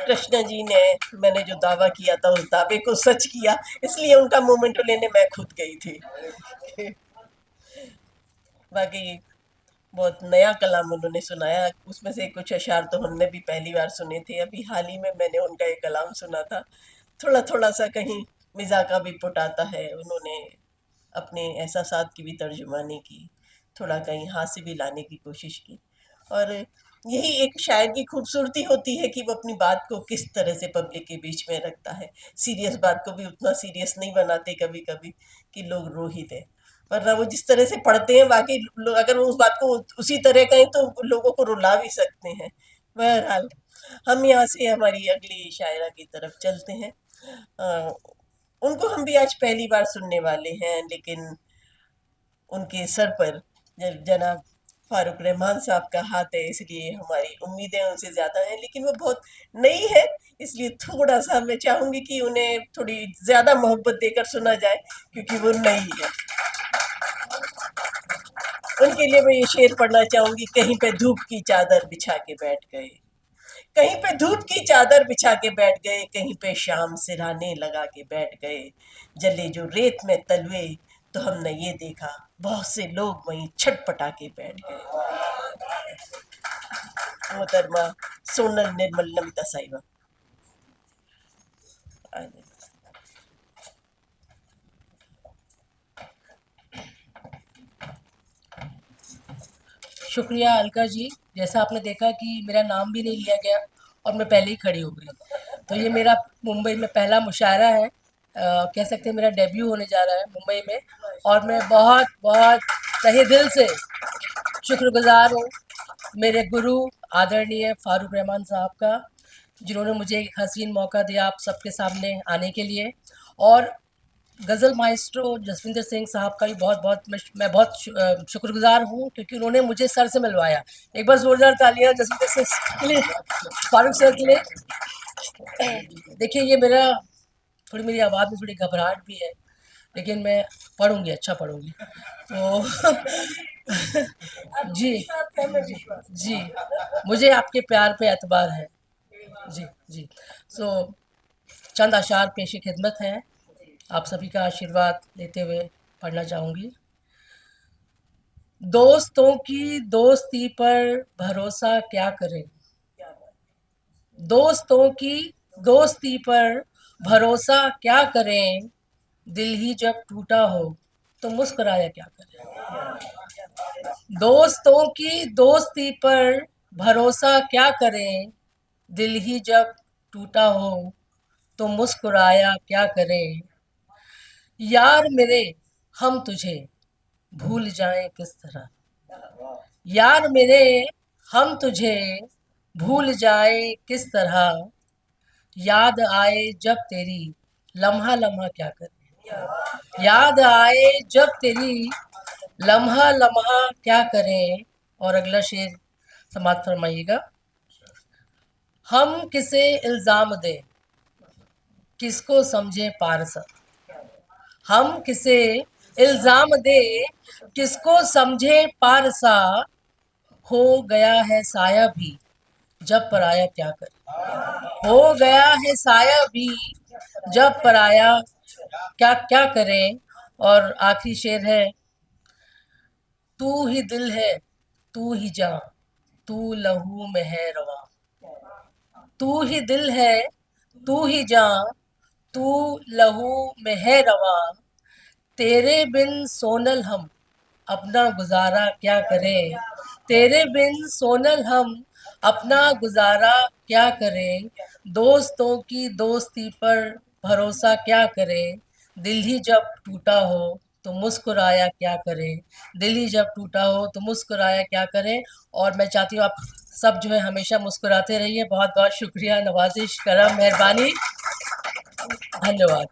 کرشنا جی نے میں نے جو دعویٰ کیا تھا اس دعوے کو سچ کیا، اس لیے ان کا مومنٹو لینے میں خود گئی تھی. باقی بہت نیا کلام انہوں نے سنایا، اس میں سے کچھ اشعار تو ہم نے بھی پہلی بار سنے تھے. ابھی حال ہی میں نے ان کا ایک کلام سنا تھا، تھوڑا تھوڑا سا کہیں مزاح کا بھی پٹ آتا ہے. انہوں نے اپنے احساسات کی بھی ترجمانی کی، تھوڑا کہیں ہنسی بھی لانے کی کوشش کی. اور یہی ایک شاعر کی خوبصورتی ہوتی ہے کہ وہ اپنی بات کو کس طرح سے پبلک کے بیچ میں رکھتا ہے. سیریس بات کو بھی اتنا سیریس نہیں بناتے کبھی کبھی کہ لوگ رو ہی دیں، ورنہ وہ جس طرح سے پڑھتے ہیں باقی اگر وہ اس بات کو اسی طرح کہیں تو لوگوں کو رلا بھی سکتے ہیں. بہرحال ہم یہاں سے ہماری اگلی شاعرہ کی طرف چلتے ہیں. ان کو ہم بھی آج پہلی بار سننے والے ہیں، لیکن ان کے سر پر جناب فاروق رحمان صاحب کا ہاتھ ہے، اس لیے ہماری امیدیں ان سے زیادہ ہیں. لیکن وہ بہت نئی ہے، اس لیے تھوڑا سا میں چاہوں گی کہ انہیں تھوڑی زیادہ محبت دے کر سنا جائے، کیونکہ وہ نئی ہے. ان کے لیے میں یہ شعر پڑھنا چاہوں گی. کہیں پہ دھوپ کی چادر بچھا کے بیٹھ گئے، کہیں پہ دھوپ کی چادر بچھا کے بیٹھ گئے، کہیں پہ شام سرانے لگا کے بیٹھ گئے. جلے جو ریت میں تلوے تو ہم نے یہ دیکھا، بہت سے لوگ وہیں چھٹ پٹا کے بیٹھ گئے. محترمہ سونل نرمل نمیتا صاحبہ. شکریہ الکا جی. جیسا آپ نے دیکھا کہ میرا نام بھی نہیں لیا گیا اور میں پہلے ہی کھڑی ہو گئی. تو یہ میرا ممبئی میں پہلا مشاعرہ ہے، کہہ سکتے ہیں میرا ڈیبیو ہونے جا رہا ہے ممبئی میں، اور میں بہت بہت تہہ دل سے شکر گزار ہوں میرے گرو آدرنیہ فاروق رحمان صاحب کا، جنہوں نے مجھے ایک حسین موقع دیا آپ سب کے سامنے آنے کے لیے. اور غزل مائسٹرو جسوندر سنگھ صاحب کا بھی میں بہت شکر گزار ہوں، کیونکہ انہوں نے مجھے سر سے ملوایا. ایک بار زوردار تالیاں جسوندر سنگھ کے لیے، فاروق سر کے لیے. دیکھیے یہ تھوڑی میری آواز میں تھوڑی گھبراہٹ بھی ہے، لیکن میں پڑھوں گی، اچھا پڑھوں گی. تو جی جی مجھے آپ کے پیار پہ اعتبار ہے. جی جی چند اشعار پیش خدمت ہیں، آپ سبھی کا آشیرواد لیتے ہوئے پڑھنا چاہوں گی. دوستوں کی دوستی پر بھروسہ کیا کریں، دوستوں کی دوستی پر بھروسہ کیا کریں، دل ہی جب ٹوٹا ہو تو مسکرایا کیا کریں. دوستوں کی دوستی پر بھروسہ کیا کریں، دل ہی جب ٹوٹا ہو تو مسکرایا کیا کریں. یار میرے ہم تجھے بھول جائیں کس طرح، یار میرے ہم تجھے بھول جائیں کس طرح، یاد آئے جب تیری لمحہ لمحہ کیا کریں، یاد آئے جب تیری لمحہ لمحہ کیا کریں. اور اگلا شعر سماعت فرمائیے گا. ہم کسے الزام دیں کس کو سمجھے پارسا، ہم کسے الزام دے کس کو سمجھے پارسا، ہو گیا ہے سایہ بھی جب پرایا کیا کرے، ہو گیا ہے سایہ بھی جب پرایا کیا کریں. اور آخری شعر ہے. تو ہی دل ہے تو ہی جاں تو لہو میں ہے رواں، تو ہی دل ہے تو ہی جاں تو لہو میں ہے رواں، تیرے بن سونل ہم اپنا گزارا کیا کریں، تیرے بن سونل ہم اپنا گزارا کیا کریں. دوستوں کی دوستی پر بھروسہ کیا کریں، دل ہی جب ٹوٹا ہو تو مسکرایا کیا کریں، دل ہی جب ٹوٹا ہو تو مسکرایا کیا کریں. اور میں چاہتی ہوں آپ سب جو ہے ہمیشہ مسکراتے رہیے. بہت بہت شکریہ، نوازش، کرم، مہربانی، دھنیہ واد.